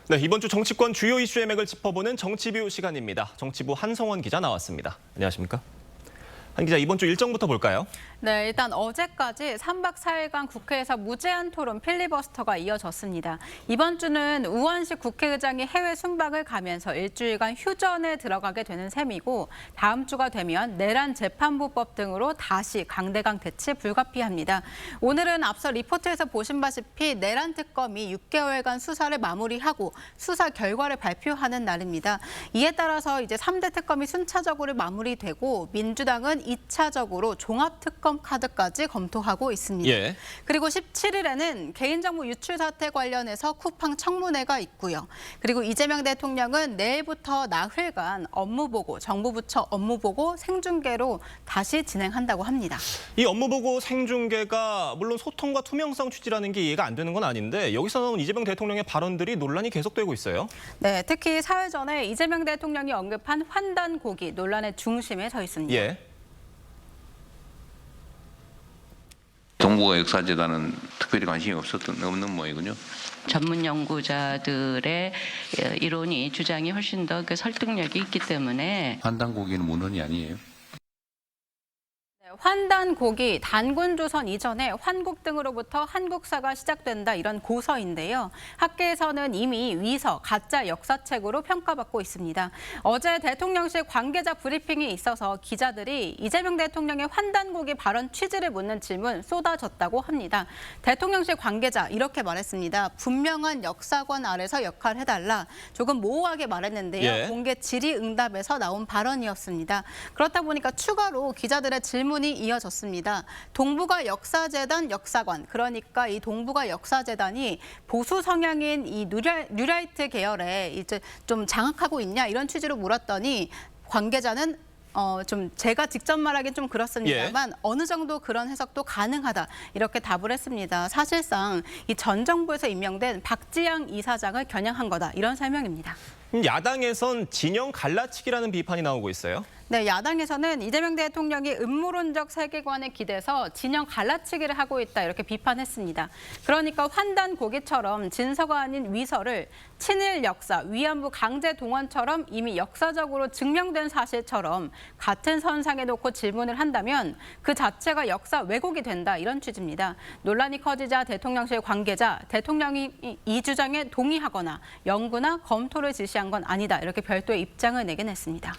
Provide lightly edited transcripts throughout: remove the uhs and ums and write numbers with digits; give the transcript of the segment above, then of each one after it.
네, 이번 주 정치권 주요 이슈의 맥을 짚어보는 정치뷰 시간입니다. 정치부 한성원 기자 나왔습니다. 안녕하십니까? 한 기자, 이번 주 일정부터 볼까요? 네, 일단 어제까지 3박 4일간 국회에서 무제한 토론 필리버스터가 이어졌습니다. 이번 주는 우원식 국회의장이 해외 순방을 가면서 일주일간 휴전에 들어가게 되는 셈이고 다음 주가 되면 내란 재판부법 등으로 다시 강대강 대치 불가피합니다. 오늘은 앞서 리포트에서 보신 바시피 내란 특검이 6개월간 수사를 마무리하고 수사 결과를 발표하는 날입니다. 이에 따라서 이제 3대 특검이 순차적으로 마무리되고 민주당은 2차적으로 종합특검 카드까지 검토하고 있습니다. 예. 그리고 17일에는 개인정보 유출 사태 관련해서 쿠팡 청문회가 있고요. 그리고 이재명 대통령은 내일부터 나흘간 업무보고, 정부 부처 업무보고 생중계로 다시 진행한다고 합니다. 이 업무보고 생중계가 물론 소통과 투명성 취지라는 게 이해가 안 되는 건 아닌데 여기서 나온 이재명 대통령의 발언들이 논란이 계속되고 있어요. 네, 특히 사흘 전에 이재명 대통령이 언급한 환단고기 논란의 중심에 서 있습니다. 예. 동북아 역사재단은 특별히 관심이 없는 모양이군요. 전문 연구자들의 이론이 주장이 훨씬 더 그 설득력이 있기 때문에 환단고기는 문헌이 아니에요. 환단고기, 단군조선 이전에 환국 등으로부터 한국사가 시작된다 이런 고서인데요. 학계에서는 이미 위서, 가짜 역사책으로 평가받고 있습니다. 어제 대통령실 관계자 브리핑이 있어서 기자들이 이재명 대통령의 환단고기 발언 취지를 묻는 질문 쏟아졌다고 합니다. 대통령실 관계자 이렇게 말했습니다. 분명한 역사관 아래서 역할을 해달라. 조금 모호하게 말했는데요. 예. 공개 질의응답에서 나온 발언이었습니다. 그렇다 보니까 추가로 기자들의 질문이 이어졌습니다. 동북아 역사재단 역사관, 그러니까 이 동북아 역사재단이 보수 성향인 이 뉴라이트 계열에 이제 좀 장악하고 있냐 이런 취지로 물었더니 관계자는 좀 제가 직접 말하기는 좀 그렇습니다만 어느 정도 그런 해석도 가능하다 이렇게 답을 했습니다. 사실상 이 전 정부에서 임명된 박지양 이사장을 겨냥한 거다 이런 설명입니다. 야당에선 진영 갈라치기라는 비판이 나오고 있어요. 네, 야당에서는 이재명 대통령이 음모론적 세계관에 기대서 진영 갈라치기를 하고 있다 이렇게 비판했습니다. 그러니까 환단고기처럼 진서가 아닌 위서를 친일 역사, 위안부 강제 동원처럼 이미 역사적으로 증명된 사실처럼 같은 선상에 놓고 질문을 한다면 그 자체가 역사 왜곡이 된다 이런 취지입니다. 논란이 커지자 대통령실 관계자, 대통령이 이 주장에 동의하거나 연구나 검토를 지시한 건 아니다 이렇게 별도의 입장을 내긴 했습니다.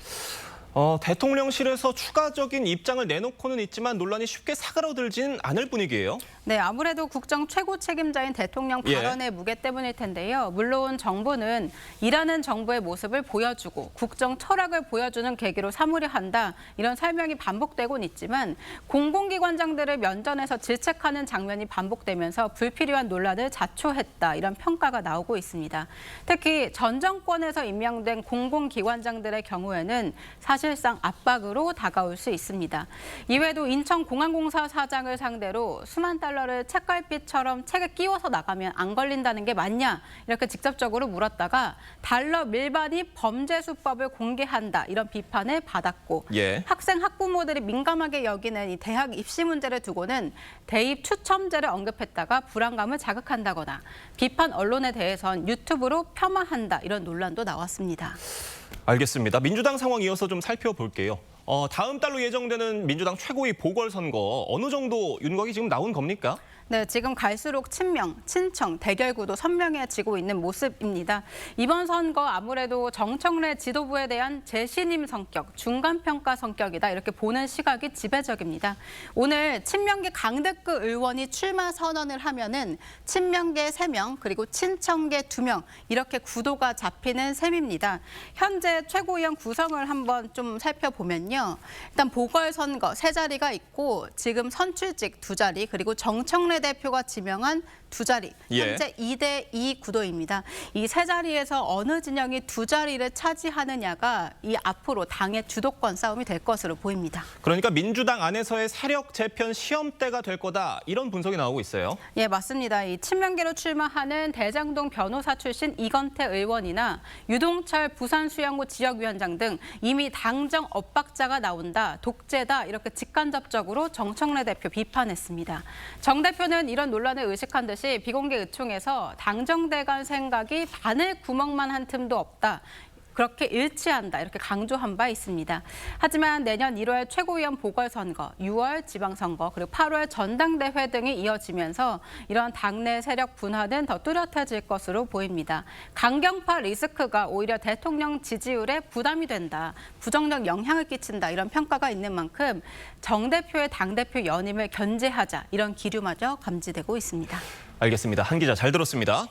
대통령실에서 추가적인 입장을 내놓고는 있지만 논란이 쉽게 사그라들진 않을 분위기예요. 네, 아무래도 국정 최고 책임자인 대통령 발언의 무게 때문일 텐데요. 물론 정부는 일하는 정부의 모습을 보여주고 국정 철학을 보여주는 계기로 삼으려 한다. 이런 설명이 반복되곤 있지만 공공기관장들을 면전에서 질책하는 장면이 반복되면서 불필요한 논란을 자초했다. 이런 평가가 나오고 있습니다. 특히 전 정권에서 임명된 공공기관장들의 경우에는 사실상 압박으로 다가올 수 있습니다. 이외에도 인천공항공사 사장을 상대로 수만 달러를 책갈피처럼 책에 끼워서 나가면 안 걸린다는 게 맞냐 이렇게 직접적으로 물었다가 달러 밀반입 범죄 수법을 공개한다 이런 비판을 받았고 예. 학생 학부모들이 민감하게 여기는 이 대학 입시 문제를 두고는 대입 추첨제를 언급했다가 불안감을 자극한다거나 비판 언론에 대해선 유튜브로 폄하한다 이런 논란도 나왔습니다. 알겠습니다. 민주당 상황 이어서 좀 살펴볼게요. 다음 달로 예정되는 민주당 최고위 보궐선거 어느 정도 윤곽이 지금 나온 겁니까? 네, 지금 갈수록 친명, 친청, 대결구도 선명해지고 있는 모습입니다. 이번 선거 아무래도 정청래 지도부에 대한 재신임 성격, 중간평가 성격이다 이렇게 보는 시각이 지배적입니다. 오늘 친명계 강대급 의원이 출마 선언을 하면은 친명계 3명 그리고 친청계 2명 이렇게 구도가 잡히는 셈입니다. 현재 최고위원 구성을 한번 좀 살펴보면요. 일단 보궐선거 3자리가 있고 지금 선출직 2자리 그리고 정청래 대표가 지명한 2자리, 현재 2대2 구도입니다. 이 3자리에서 어느 진영이 2자리를 차지하느냐가 이 앞으로 당의 주도권 싸움이 될 것으로 보입니다. 그러니까 민주당 안에서의 세력 재편 시험대가 될 거다 이런 분석이 나오고 있어요. 예, 맞습니다. 이 친명계로 출마하는 대장동 변호사 출신 이건태 의원이나 유동철 부산수영구 지역위원장 등 이미 당정 엇박자가 나온다, 독재다 이렇게 직간접적으로 정청래 대표 비판했습니다. 정 대표 대표는 이런 논란을 의식한 듯이 비공개 의총에서 당정대 간 생각이 바늘 구멍만 한 틈도 없다. 그렇게 일치한다 이렇게 강조한 바 있습니다. 하지만 내년 1월 최고위원 보궐선거, 6월 지방선거, 그리고 8월 전당대회 등이 이어지면서 이런 당내 세력 분화는 더 뚜렷해질 것으로 보입니다. 강경파 리스크가 오히려 대통령 지지율에 부담이 된다, 부정적 영향을 끼친다 이런 평가가 있는 만큼 정 대표의 당대표 연임을 견제하자 이런 기류마저 감지되고 있습니다. 알겠습니다. 한 기자 잘 들었습니다.